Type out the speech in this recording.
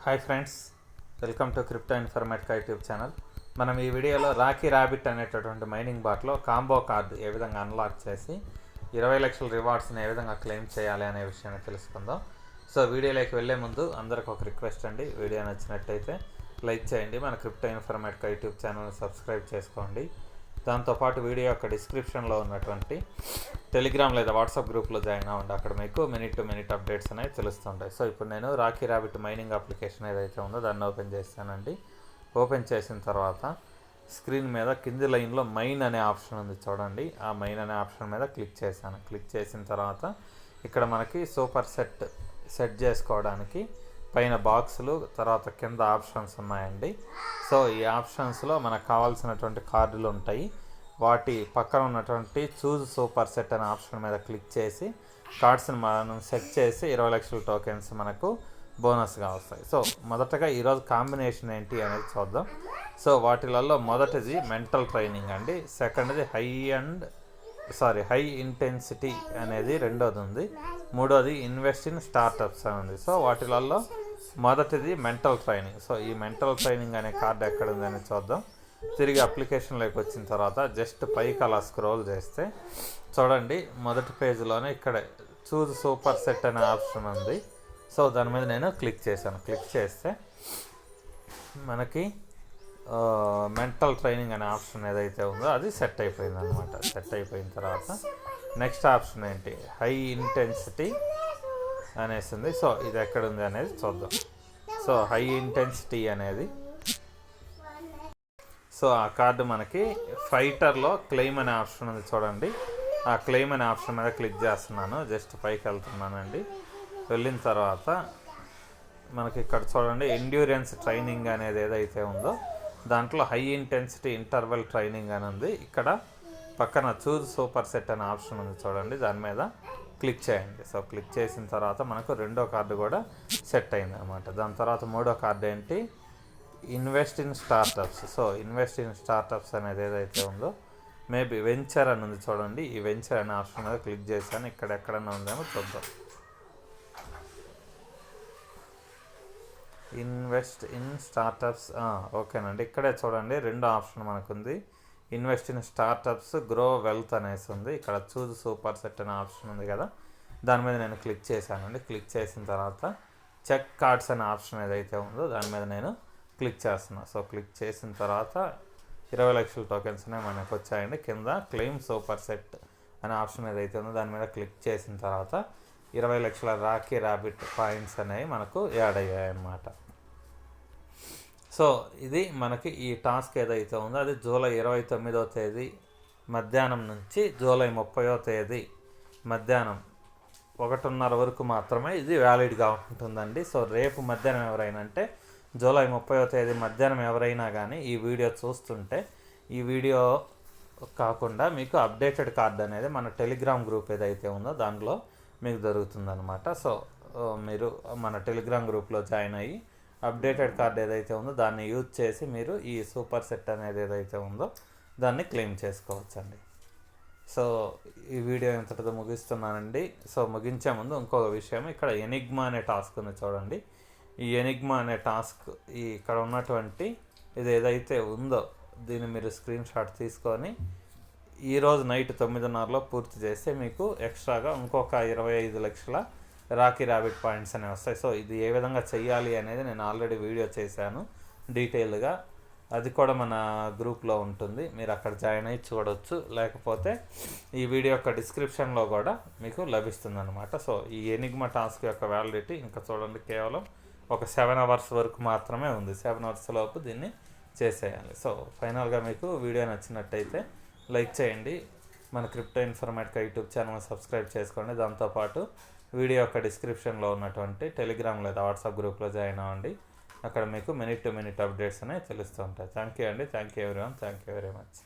Hi friends, welcome to crypto Informatica YouTube channel. మనం ఈ వీడియోలో రాకీ ర్యాబిట్ అనేటటువంటి మైనింగ్ బాట్లో కాంబో కార్డు ఏ విధంగా అన్లాక్ చేసి 20 లక్షల రివార్డ్స్ని ఏ విధంగా క్లెయిమ్ చేయాలి అనే విషయాన్ని తెలుసుకుందాం. సో వీడియోలోకి వెళ్ళే ముందు అందరికి ఒక రిక్వెస్ట్ అండి, వీడియో నచ్చినట్టయితే లైక్ చేయండి, మన క్రిప్టో ఇన్ఫర్మేటికా యూట్యూబ్ ఛానల్ని సబ్స్క్రైబ్ చేసుకోండి. దాంతోపాటు వీడియో యొక్క డిస్క్రిప్షన్లో ఉన్నటువంటి టెలిగ్రామ్ లేదా వాట్సాప్ గ్రూప్లో జాయిన్ అవ్వండి. అక్కడ మీకు మినిట్ టు మినిట్ అప్డేట్స్ అనేవి తెలుస్తుంటాయి. సో ఇప్పుడు నేను రాకీ ర్యాబిట్ మైనింగ్ అప్లికేషన్ ఏదైతే ఉందో దాన్ని ఓపెన్ చేస్తానండి. ఓపెన్ చేసిన తర్వాత స్క్రీన్ మీద కింది లైన్లో మైన్ అనే ఆప్షన్ ఉంది చూడండి. ఆ మైన్ అనే ఆప్షన్ మీద క్లిక్ చేశాను. క్లిక్ చేసిన తర్వాత ఇక్కడ మనకి సూపర్ సెట్ చేసుకోవడానికి పైన బాక్సులు, తర్వాత కింద ఆప్షన్స్ ఉన్నాయండి. సో ఈ ఆప్షన్స్లో మనకు కావాల్సినటువంటి కార్డులు ఉంటాయి. వాటి పక్కన ఉన్నటువంటి చూజ్ సూపర్ సెట్ అనే ఆప్షన్ మీద క్లిక్ చేసి కార్డ్స్ని మనం సెట్ చేసి 20 లక్షల టోకెన్స్ మనకు బోనస్గా వస్తాయి. సో మొదటగా ఈరోజు కాంబినేషన్ ఏంటి అనేది చూద్దాం. సో వాటిలలో మొదటిది మెంటల్ ట్రైనింగ్ అండి, సెకండ్ది హై ఇంటెన్సిటీ అనేది రెండోది ఉంది, మూడోది ఇన్వెస్ట్ ఇన్ స్టార్టప్స్ అని ఉంది. సో వాటిలలో మొదటిది మెంటల్ ట్రైనింగ్. సో ఈ మెంటల్ ట్రైనింగ్ అనే కార్డు ఎక్కడ ఉందని చూద్దాం. తిరిగి అప్లికేషన్లోకి వచ్చిన తర్వాత జస్ట్ పైకి అలా స్క్రోల్ చేస్తే చూడండి, మొదటి పేజీలోనే ఇక్కడ చూజ్ సూపర్ సెట్ అనే ఆప్షన్ ఉంది. సో దాని మీద నేను క్లిక్ చేశాను. క్లిక్ చేస్తే మనకి మెంటల్ ట్రైనింగ్ అనే ఆప్షన్ ఏదైతే ఉందో అది సెట్ అయిపోయింది అనమాట. సెట్ అయిపోయిన తర్వాత నెక్స్ట్ ఆప్షన్ ఏంటి, హై ఇంటెన్సిటీ అనేసింది. సో ఇది ఎక్కడుంది అనేది చూద్దాం. సో హై ఇంటెన్సిటీ అనేది, సో ఆ కార్డు మనకి ఫైటర్లో క్లెయిమ్ అనే ఆప్షన్ ఉంది చూడండి. ఆ క్లెయిమ్ అనే ఆప్షన్ మీద క్లిక్ చేస్తున్నాను. జస్ట్ పైకి వెళ్తున్నానండి. వెళ్ళిన తర్వాత మనకి ఇక్కడ చూడండి ఎండ్యూరెన్స్ ట్రైనింగ్ అనేది ఏదైతే ఉందో దాంట్లో హై ఇంటెన్సిటీ ఇంటర్వెల్ ట్రైనింగ్ అని ఉంది. ఇక్కడ పక్కన చూజ్ సూపర్ సెట్ అనే ఆప్షన్ ఉంది చూడండి, దాని మీద క్లిక్ చేయండి. సో క్లిక్ చేసిన తర్వాత మనకు రెండో కార్డు కూడా సెట్ అయింది అనమాట. దాని తర్వాత మూడో కార్డు ఏంటి, invest in startups. So invest in startups అనేది ఏదైతే ఉందో మేబీ వెంచర్ అని ఉంది చూడండి. ఈ వెంచర్ అనే ఆప్షన్ మీద క్లిక్ చేశాను. ఇక్కడ ఎక్కడన్నా ఉందేమో చూద్దాం. ఇన్వెస్ట్ ఇన్ స్టార్టప్స్, ఓకేనండి. ఇక్కడే చూడండి రెండో ఆప్షన్ మనకుంది, invest in startups grow wealth అనేసి ఉంది. ఇక్కడ చూజ్ సూపర్ సెట్ అనే ఆప్షన్ ఉంది కదా, దాని మీద నేను క్లిక్ చేశానండి. క్లిక్ చేసిన తర్వాత చెక్ కార్డ్స్ అనే ఆప్షన్ ఏదైతే ఉందో దాని మీద నేను క్లిక్ చేస్తున్నాను. సో క్లిక్ చేసిన తర్వాత 20 లక్షల టోకెన్స్ అనేవి మనకు వచ్చాయండి. కింద క్లెయిమ్ సూపర్ సెట్ అనే ఆప్షన్ ఏదైతే ఉందో దాని మీద క్లిక్ చేసిన తర్వాత 20 లక్షల రాకీ ర్యాబిట్ పాయింట్స్ అనేవి మనకు యాడ్ అయ్యాయి అన్నమాట. సో ఇది మనకి ఈ టాస్క్ ఏదైతే ఉందో అది జూలై 29వ తేదీ మధ్యాహ్నం నుంచి జూలై 30వ తేదీ మధ్యాహ్నం 1:30 వరకు మాత్రమే ఇది వ్యాలిడ్గా ఉంటుందండి. సో రేపు మధ్యాహ్నం ఎవరైనా అంటే జూలై 30వ తేదీ మధ్యాహ్నం ఎవరైనా కానీ ఈ వీడియో చూస్తుంటే ఈ వీడియో కాకుండా మీకు అప్డేటెడ్ కార్డ్ అనేది మన టెలిగ్రామ్ గ్రూప్ ఏదైతే ఉందో దానిలో మీకు దొరుకుతుందన్నమాట. సో మీరు మన టెలిగ్రామ్ గ్రూప్లో జాయిన్ అయ్యి అప్డేటెడ్ కార్డ్ ఏదైతే ఉందో దాన్ని యూజ్ చేసి మీరు ఈ సూపర్ సెట్ అనేది ఏదైతే ఉందో దాన్ని క్లెయిమ్ చేసుకోవచ్చండి. సో ఈ వీడియో ఇంతటితో ముగిస్తున్నానండి. సో ముగించే ముందు ఇంకొక విషయం, ఇక్కడ ఎనిగ్మా అనే టాస్క్ ఉంది చూడండి. ఈ ఎనిగ్మా అనే టాస్క్ ఇక్కడ ఉన్నటువంటి ఇది ఏదైతే ఉందో దీన్ని మీరు స్క్రీన్ షాట్ తీసుకొని ఈరోజు నైట్ 9:30లో పూర్తి చేస్తే మీకు ఎక్స్ట్రాగా ఇంకొక 25 లక్షల రాకీ ర్యాబిట్ పాయింట్స్ అనేవి వస్తాయి. సో ఇది ఏ విధంగా చెయ్యాలి అనేది నేను ఆల్రెడీ వీడియో చేశాను డీటెయిల్గా, అది కూడా మన గ్రూప్లో ఉంటుంది, మీరు అక్కడ జాయిన్ అయ్యి చూడవచ్చు. లేకపోతే ఈ వీడియో యొక్క డిస్క్రిప్షన్లో కూడా మీకు లభిస్తుంది అనమాట. సో ఈ ఎనిగ్మా టాస్క్ యొక్క వ్యాలిడిటీ ఇంకా చూడండి కేవలం ఒక 7 అవర్స్ వరకు మాత్రమే ఉంది. 7 అవర్స్ లోపు దీన్ని చేసేయాలి. సో ఫైనల్గా మీకు వీడియో నచ్చినట్టయితే లైక్ చేయండి, మన crypto Informatica YouTube channel subscribe చేసుకోండి. దాంతోపాటు వీడియో యొక్క డిస్క్రిప్షన్లో ఉన్నటువంటి టెలిగ్రామ్ లేదా వాట్సాప్ గ్రూప్లో జాయిన్ అవ్వండి. అక్కడ మీకు మినిట్ టు మినిట్ అప్డేట్స్ అనేవి తెలుస్తూ ఉంటాయి. థ్యాంక్ యూ అండి. Thank you everyone. Thank you very much.